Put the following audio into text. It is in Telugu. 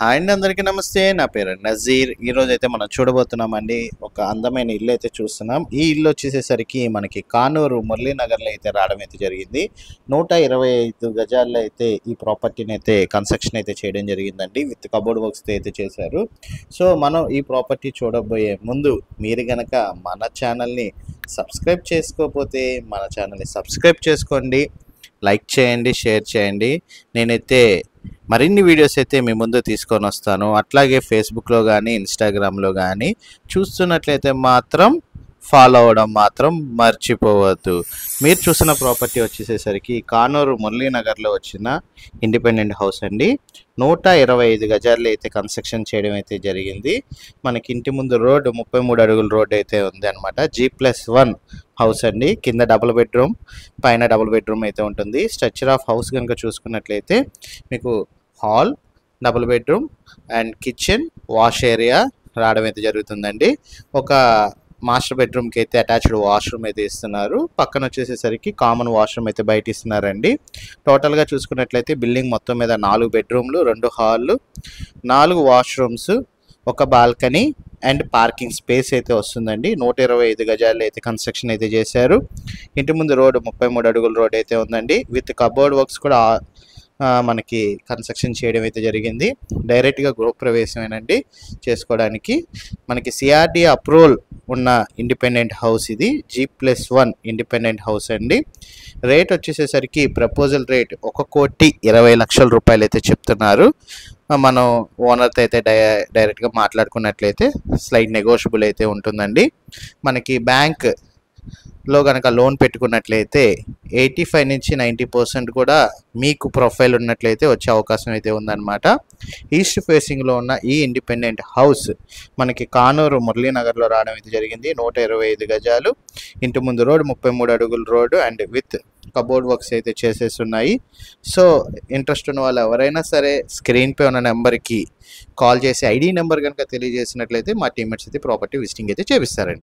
హాయ్ అండి, అందరికీ నమస్తే. నా పేరు నజీర్. ఈరోజు అయితే మనం చూడబోతున్నామండి, ఒక అందమైన ఇల్లు అయితే చూస్తున్నాం. ఈ ఇల్లు వచ్చేసేసరికి మనకి కానూరు మురళీనగర్లో అయితే రావడం అయితే జరిగింది. 125 గజాల్లో అయితే ఈ ప్రాపర్టీని అయితే కన్స్ట్రక్షన్ అయితే చేయడం జరిగిందండి. విత్ కబోర్డ్ వర్క్స్ అయితే చేశారు. సో మనం ఈ ప్రాపర్టీ చూడబోయే ముందు మీరు కనుక మన ఛానల్ని సబ్స్క్రైబ్ చేసుకోకపోతే మన ఛానల్ని సబ్స్క్రైబ్ చేసుకోండి, లైక్ చేయండి, షేర్ చేయండి. నేనైతే మరిన్ని వీడియోస్ అయితే మీ ముందు తీసుకొని వస్తాను. అట్లాగే ఫేస్బుక్లో కానీ ఇన్స్టాగ్రామ్లో కానీ చూస్తున్నట్లయితే మాత్రం ఫాలో అవ్వడం మాత్రం మర్చిపోవద్దు. మీరు చూసిన ప్రాపర్టీ వచ్చేసేసరికి కానూరు మురళీనగర్లో వచ్చిన ఇండిపెండెంట్ హౌస్ అండి. 125 గజాల్లో అయితే కన్స్ట్రక్షన్ చేయడం అయితే జరిగింది. మనకి ఇంటి ముందు రోడ్డు 33 అడుగుల రోడ్డు అయితే ఉంది అనమాట. G+1 హౌస్ అండి. కింద డబుల్ బెడ్రూమ్, పైన డబుల్ బెడ్రూమ్ అయితే ఉంటుంది. స్ట్రక్చర్ ఆఫ్ హౌస్ కనుక చూసుకున్నట్లయితే మీకు hall, double bedroom and kitchen, wash area రావడం అయితే జరుగుతుందండి. ఒక మాస్టర్ బెడ్రూమ్కి అయితే అటాచ్డ్ వాష్రూమ్ అయితే ఇస్తున్నారు. పక్కన వచ్చేసేసరికి కామన్ వాష్రూమ్ అయితే బయట ఇస్తున్నారండి. టోటల్గా చూసుకున్నట్లయితే బిల్డింగ్ మొత్తం మీద 4 బెడ్రూమ్లు, 2 హాళ్ళు, 4 వాష్రూమ్స్, ఒక బాల్కనీ అండ్ పార్కింగ్ స్పేస్ అయితే వస్తుందండి. 125 గజాల్లో అయితే కన్స్ట్రక్షన్ అయితే చేశారు. ఇంటి ముందు రోడ్డు 33 అడుగుల రోడ్ అయితే ఉందండి. విత్ కబోర్డ్ వర్క్స్ కూడా మనకి కన్స్ట్రక్షన్ చేయడం అయితే జరిగింది. డైరెక్ట్గా గృహప్రవేశమేనండి చేసుకోవడానికి. మనకి సిఆర్డి అప్రూవల్ ఉన్న ఇండిపెండెంట్ హౌస్ ఇది. G+1 ఇండిపెండెంట్ హౌస్ అండి. రేట్ వచ్చేసేసరికి ప్రపోజల్ రేట్ 1,20,00,000 రూపాయలు అయితే చెప్తున్నారు. మనం ఓనర్తో అయితే డైరెక్ట్గా మాట్లాడుకున్నట్లయితే స్లైడ్ నెగోషియబుల్ అయితే ఉంటుందండి. మనకి బ్యాంక్లో కనుక లోన్ పెట్టుకున్నట్లయితే 85 నుంచి 90% కూడా మీకు ప్రొఫైల్ ఉన్నట్లయితే వచ్చే అవకాశం అయితే ఉందన్నమాట. ఈస్ట్ ఫేసింగ్లో ఉన్న ఈ ఇండిపెండెంట్ హౌస్ మనకి కానూరు మురళీనగర్లో రావడం అయితే జరిగింది. 125 గజాలు, ఇంటి ముందు రోడ్ 33 అడుగుల road and with cupboard works అయితే చేసేస్తున్నాయి. సో ఇంట్రెస్ట్ ఉన్న వాళ్ళు ఎవరైనా సరే స్క్రీన్పై ఉన్న నెంబర్కి కాల్ చేసి ఐడి నెంబర్ కనుక తెలియజేసినట్లయితే మా టీమ్మేట్స్ అయితే ప్రాపర్టీ విజిటింగ్ అయితే చేపిస్తారండి.